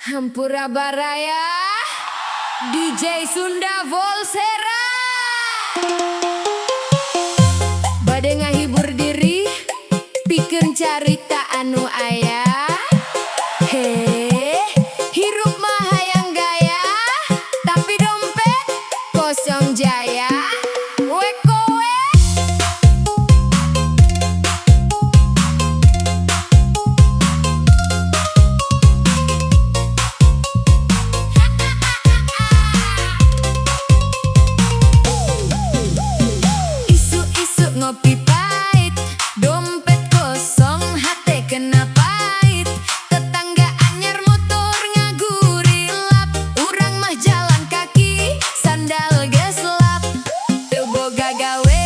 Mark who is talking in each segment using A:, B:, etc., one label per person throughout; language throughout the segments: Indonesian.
A: Hampura Baraya DJ Sunda Volsera bade ngahibur diri pikeun carita anu aya hirup mah hayang gaya tapi dompet kosong jaya we kowe. Isu-isu ngopi pahit, dompet kosong, hate kena pahit. Tetangga anyar motor ngagurilap, urang mah jalan kaki, sandal geslap. Teu boga gawe,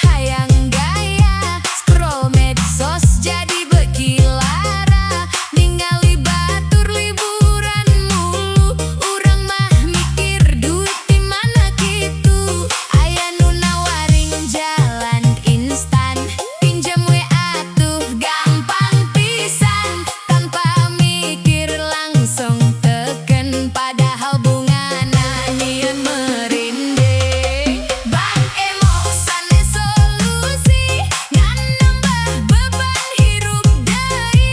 A: hayang gaya, scroll medsos jadi beki lara. Ningali batur liburan mulu, urang mah mikir duit di mana kitu. Aya nu nawaring jalan instan, pinjam we atuh gampang pisan. Tanpa mikir langsung teken, padahal bungana nyieun merinding. Bank Emo sanes solusi, ngan nambah beban hirup deui.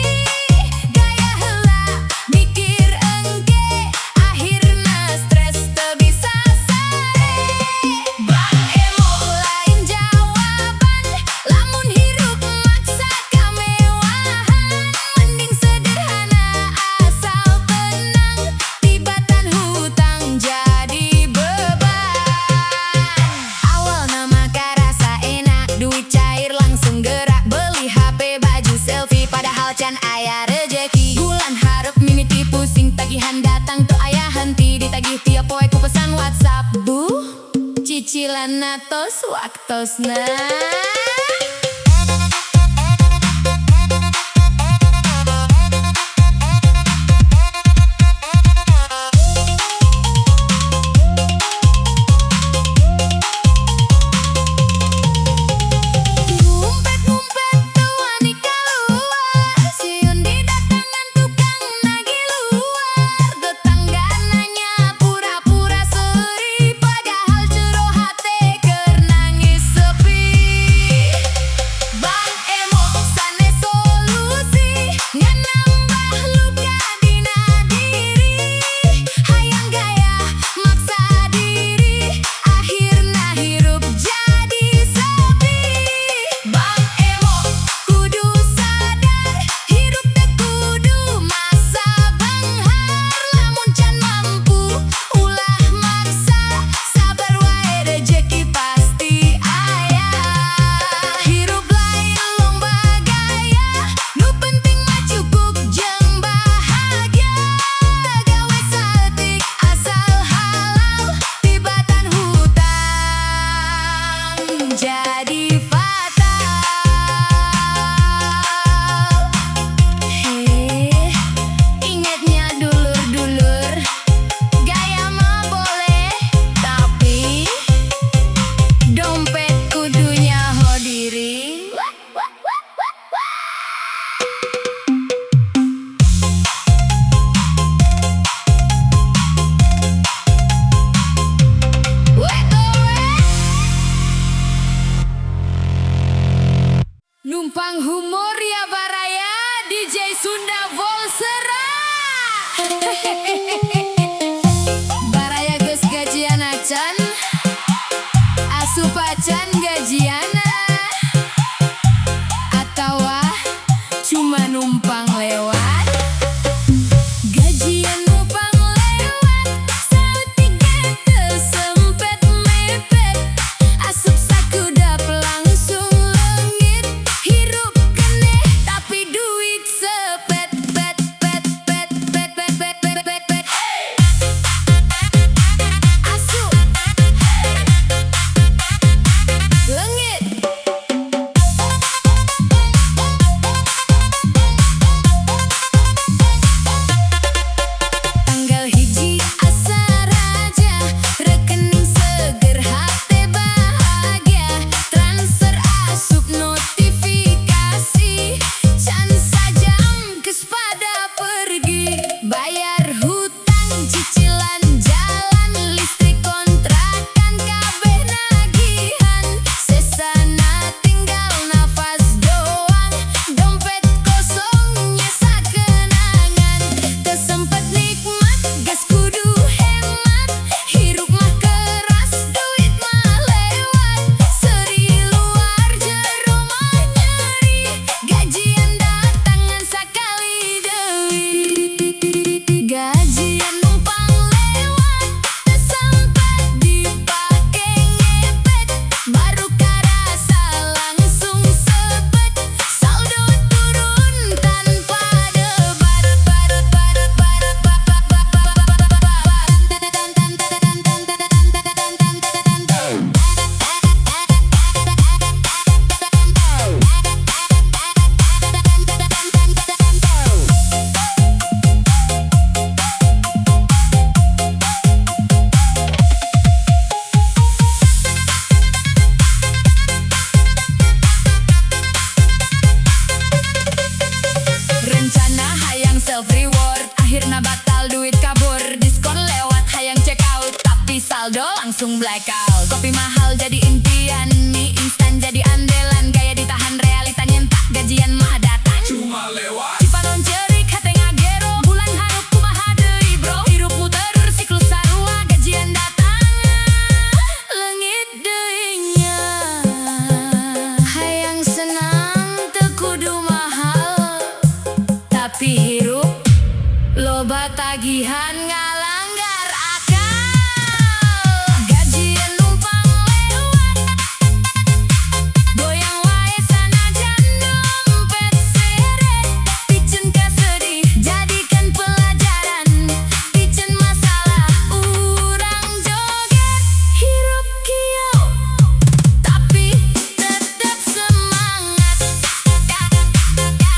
A: Gaya heula mikir engke, akhirna stres teu bisa sare. Bank Emo lain jawaban, lamun hirup maksa kamewahan. Mending sederhana asal tenang, tibatan hutang jadi beban. Awal nama karasa enak, duit cair langsung gerak. Beli HP, baju selfie, padahal can aya rejeki. Bulan hareup mimiti pusing, tagihan datang tuh aya henti. Ditagih tiap poe ku pesan WhatsApp, bu cicilan tos waktosna. Ngumpet-ngumpet teu wani kaluar, sieun di datangan tukang nagih luar. Tetangga nanya pura-pura seuri, padahal jero hate keur nangis sepi. Bank Emo sanes solusi, ngan nambah luka dina diri. Hayang gaya maksa diri, akhirna hirup jadi sepi. Bank Emo kudu sadar, hirup teh kudu masa benghar. Lamun can mampu ulah maksa, sabar wae rejeki pasti aya. Hirup lain lomba gaya, nu penting mah cukup jeung bahagia. Gawe saeutik asal halal, tibatan hutang jadi fatal. Ingatnya dulur-dulur, gaya mah boleh, tapi dompet kudunya hodiri. Numpang humor ya Baraya DJ Sunda Volsera. Baraya geus gajian acan, asup acan gajiana, atawa cuma numpang lewat. Gajian numpang lewat, saeutik ge teu sempet mepet. Asup sakudap langsung leungit, hirup keneh tapi duit sepet pet pet pet pet pet pet pet pet pet. Asup leungit akhirna batal duit kabur. Diskon lewat hayang check out, tapi saldo langsung blackout. Kopi mahal jadi impian, mie instan jadi andalan. Gaya ditahan realita nyentak, gajian mah datang
B: cuma lewat.
A: Cipanon cerik hate ngagero, bulan harup kumaha deui bro. Hirup muter siklus sarua, gajian datang leungit deui nya. Hayang senang teu kudu mahal, tapi hirup loba tagihan ngalanggar akal. Gajian numpang lewat, goyang wae sanajan dompet seret. Pikeun kasedih, jadikan pelajaran. Pikeun masalah, urang joget. Hirup kieu, tapi tetep semangat.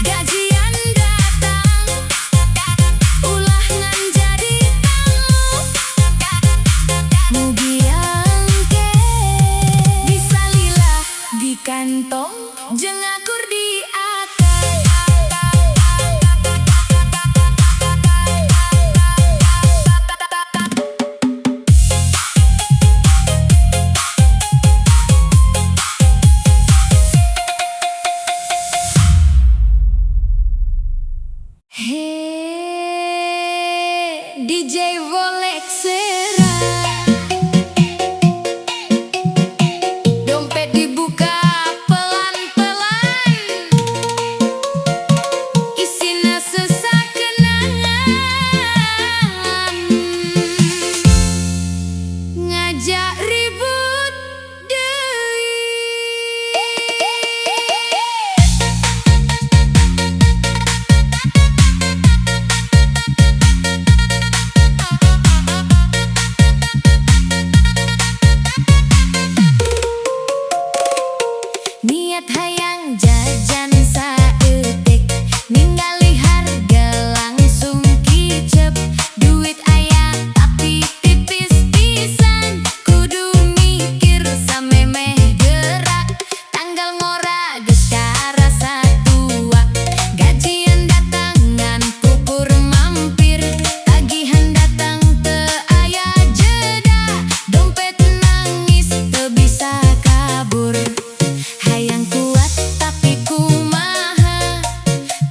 A: Gajian datang, ulah ngan jadi tamu. Mugi angke bisa lila di kantong, jeung akur di akal. Hey, DJ Volexera, dompet dibuka pelan-pelan, isina sesak kenangan. Ngajak ribut deui. Niat hayang jajan saeutik, ningali harga langsung kicep. Duit aya tapi tipis pisan, kudu mikir samemeh gerak. Tanggal ngora geus karasa tua, gajian datang ngan pupur mampir. Tagihan datang teu aya jeda, dompet nangis teu bisa kabur. Hayang kuat tapi kumaha,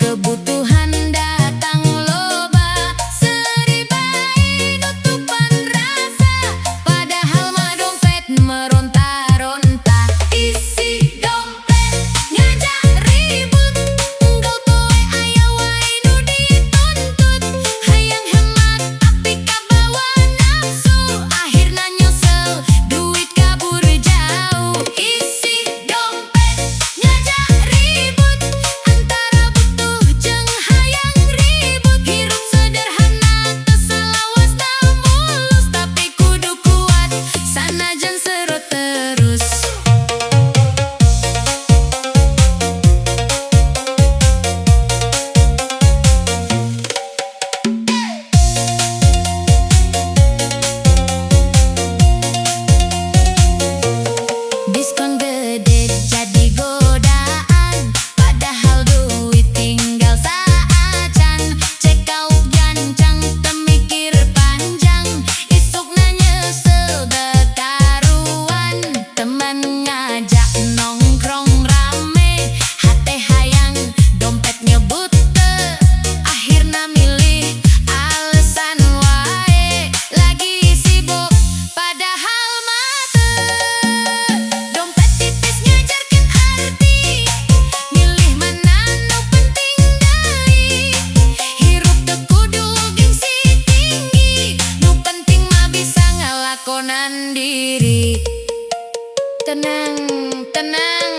A: kebutuhan datang loba. Seribai nutupan rasa, padahal mah dompet meronta-ronta. Isi dompet ngajak ribut, enggal poe aya wae nu dituntut. Hayang hemat tapi kabawa nafsu, akhirna nyesel duit kabur jauh. Isi dompet ngajak ribut, antara butuh jeung hayang ribut. Hirup sederhana teu salawas da mulus, tapi kudu kuat sanajan serot terus. Diskon gede jadi godaan, padahal duit tinggal saacan. Check out gancang teu mikir panjang, isukna nyesel bekaruan. Teman ngajak nongkrong rame, hate hayang dompet nyebut teu. Akhirna milih alesan wae, lagi sibuk padahal mah teu. Dompet tipis ngajarkeun arti, milih mana nu penting deui. Hirup teu kudu gengsi tinggi, nu penting mah bisa ngalakonan diri. Tenang, tenang,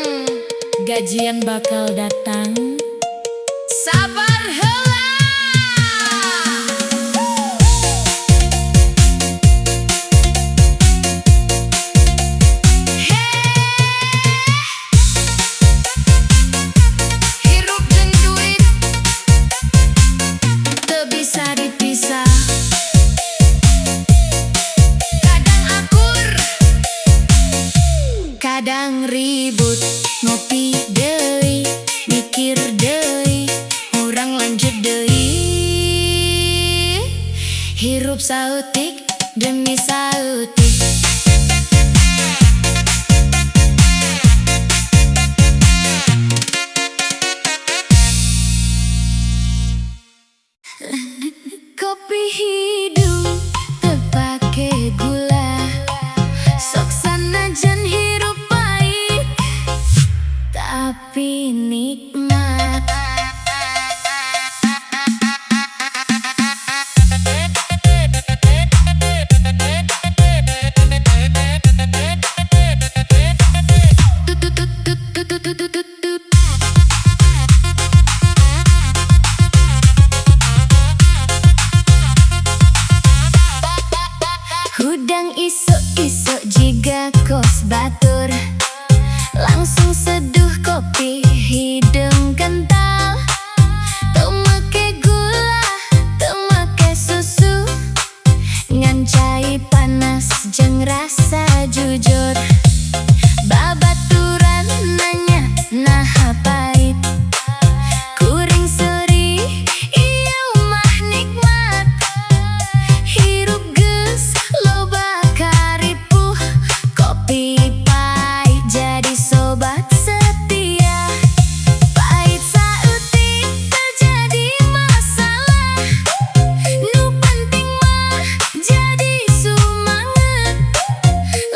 A: gajian bakal datang. Sabar heula. Hirup jeung duit teu bisa dipisah. Kadang akur, kadang ribut. Ngopi deui, mikir deui, urang lanjut deui. Hirup sautik demi sautik. Kopi hidung teu pake gula, sok sanajan hirup pait tapi nikmat. Hudang isuk-isuk jiga kos batur, langsung seduh kopi hidung kental. Teu make gula, teu make susu, ngan cai panas jeung rasa jujur. Babaturan nanya naha pait, kuring seuri ieu mah nikmat. Hirup geus loba karipuh, kopi pait jadi sobat setia. Pait sautik teu jadi masalah, nu penting mah jadi sumanget.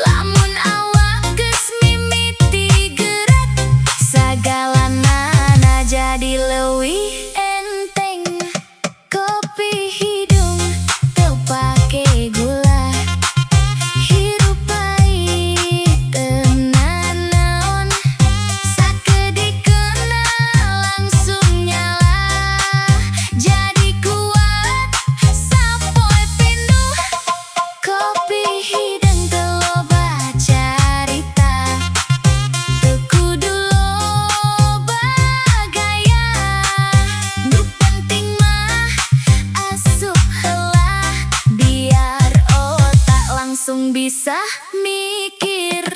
A: Lamun awak geus mimiti gerak, sagalanana jadi leuwih enteng. Kopi hidung teu pake gula, hirup pait teu nanaon, sakedikeuna langsung nyala jadi kuat sapoe pinuh. Kopi hidung teu loba carita, teu kudu loba gaya, nu penting mah asup heula biar otak langsung bisa mikir.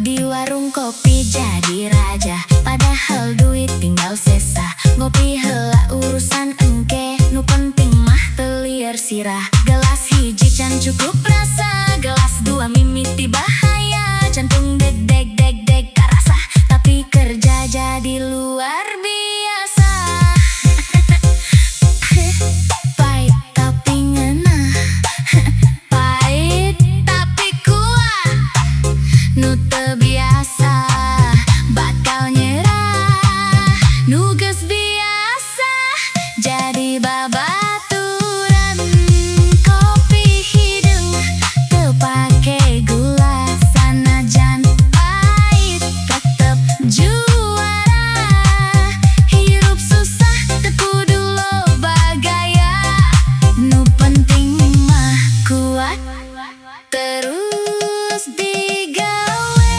A: Di warung kopi jadi raja, padahal duit tinggal sesa. Ngopi heula urusan engke, nu penting mah teu lieur sirah. Gelas hiji can cukup rasa, gelas dua mimiti bahaya. Jantung deg deg deg deg karasa, tapi kerja jadi luar biasa. Pait tapi ngeunah, pait tapi kuat, nu teu biasa bakal nyerah, nu geus biasa jadi babaturan. Kopi hidung teu pake gula, sanajan pait tetep juara. Hirup susah teu kudu loba gaya, nu penting mah kuat terus digawe.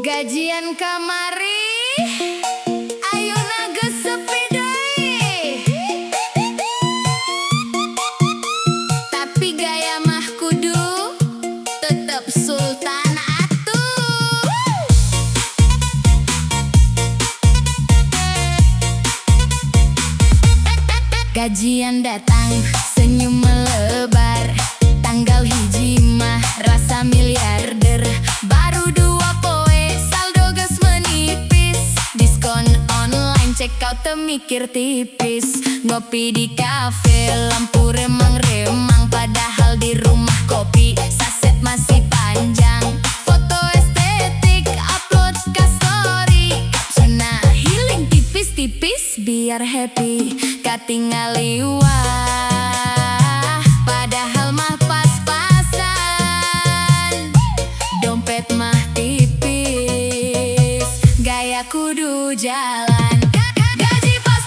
A: Gajian kamari ayeuna geus sepi deui, tapi gaya mah kudu tetep sultan atuh. Gajian datang senyum melebar, tanggal hiji mah rasa miliarder. Baru 2 poe saldo geus menipis, diskon online check out teu mikir tipis. Ngopi di kafe lampu remang-remang, padahal di rumah kopi saset masih panjang. Foto estetik upload ka story, captionna healing tipis-tipis biar happy. Katingali wah, padahal mah pas-pasan. Dompet mah tipis, gaya kudu jalan. Gaji pas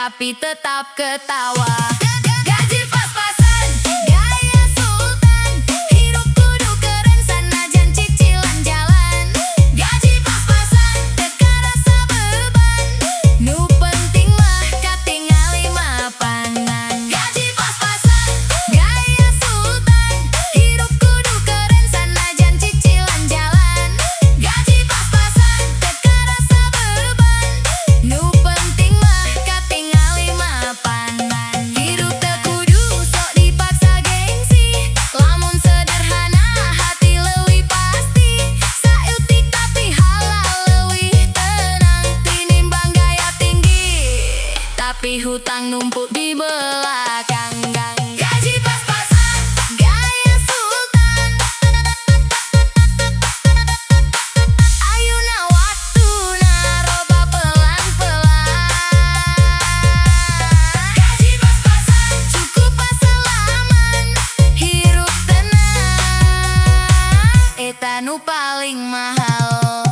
A: tapi tetap ketawa. Gaji pas-pasan, gaya sultan, hidup kudu keren sanajan cicilan jalan. Gaji pas-pasan, teka rasa beban, nu penting mah katingali mapanan. Gaji pas-pasan, gaya sultan, hidup kudu keren sanajan cicilan jalan. Gaji pas-pasan, teka rasa beban, nu penting mah katingali mapanan. Hidup teu kudu sok dipaksa gengsi, lamun sederhana hati leuwih pasti. Saeutik tapi halal leuwih tenang tinimbang gaya tinggi, tapi hutang numpuk di belakang. Gaji pas-pasan, gaya sultan, ayeuna waktuna roba pelan-pelan. Gaji pas-pasan, cukup pasalaman, hirup tenang, eta nu paling mahal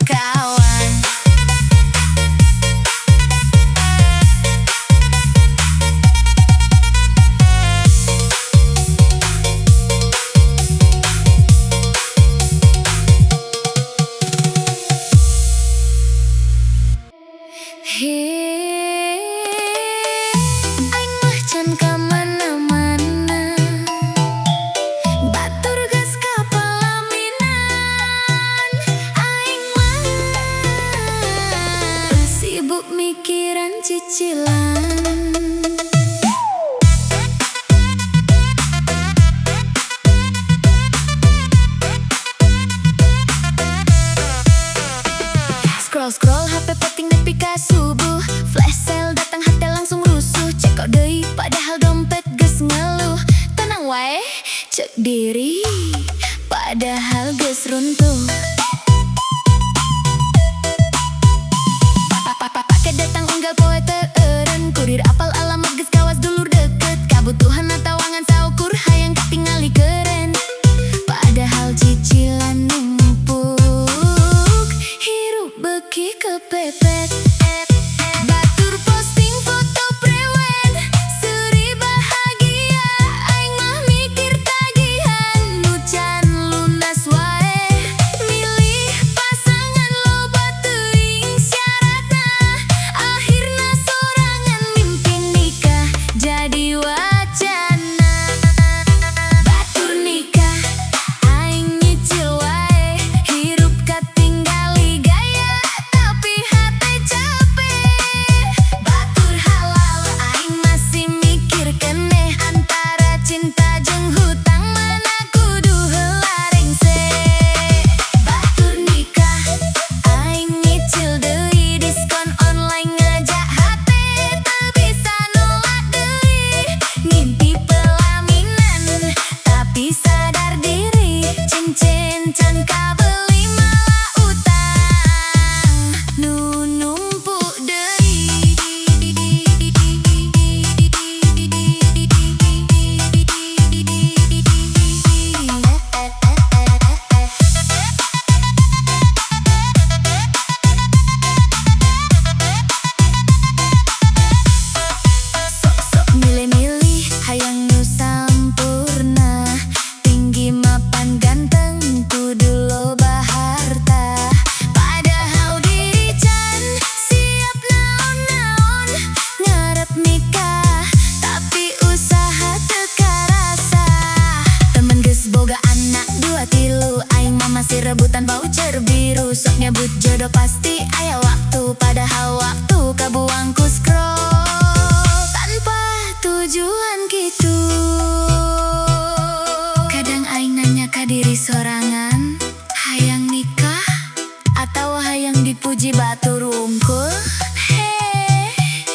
A: kawan. Aing mah can kamana-mana, batur geus ka pelaminan. Aing mah sibuk mikiran cicilan. Scroll HP penting nepi ka subuh, flash sale datang hate langsung rusuh. Cekok deui padahal dompet geus ngeluh. Tenang wae cek diri padahal geus runtuh. Paket datang unggal poe teu eureun, kurir apal alamat geus kawas dulur deket. Kabutuhan atawangan saukur hayang katingali keren, padahal cicilan numpuk, hirup beuki kepepet. Batur posting foto prewed, seuri bahagia, aing mah mikir tagihan nu can lunas wae. Milih pasangan loba teuing syaratna, akhirna sorangan mimpi nikah jadi wacana. Batur nikah, aing nyicil wae, hirup katinggali gaya tapi hate capek. Batur halal, aing masih mikir keneh, antara cinta jeung hutang mana kudu heula rengse. Batur nikah, aing nyicil deui, diskon online ngajak hate teu bisa nolak deui. Ngimpi pelaminan tapi sadar diri, cincin can kabeli malah utang nu numpuk deui. Sok-sok milih-milih hayang nu sampurna, tinggi mapan ganteng kudu loba harta. Padahal diri can siap naon-naon ngarep nikah, tapi usaha teu karasa. Temen geus boga anak 2-3, aing mah masih rebutan voucher biru. Sok nyebut jodoh pasti aya waktu, padahal waktu kabuang ku scroll tanpa tujuan kitu. Kadang aing nanya ka diri sorangan, hayang nikah atau hayang dipuji batur unggul?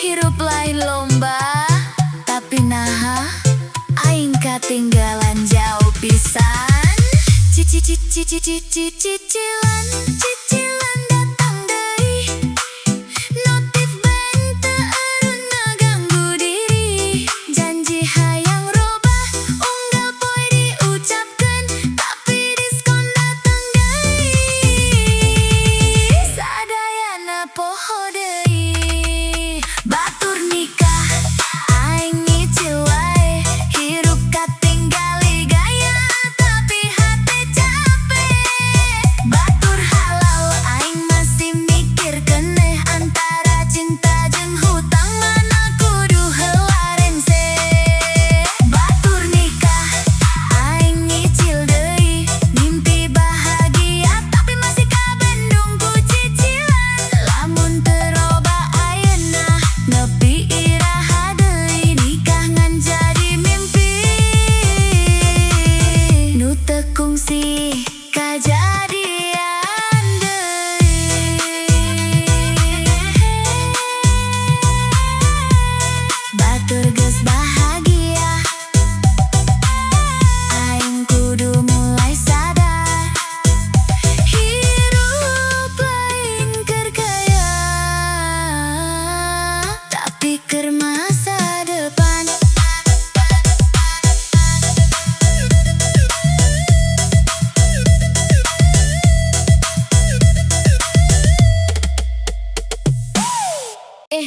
A: Hirup lain lomba, tapi naha aing katinggalan jauh pisan. Cicilan datang deui, notif bank teu eureun ngaganggu diri. Janji hayang robah, unggal poe diucapkeun, tapi diskon datang deui. Sadayana poho deui. Batur nikah eh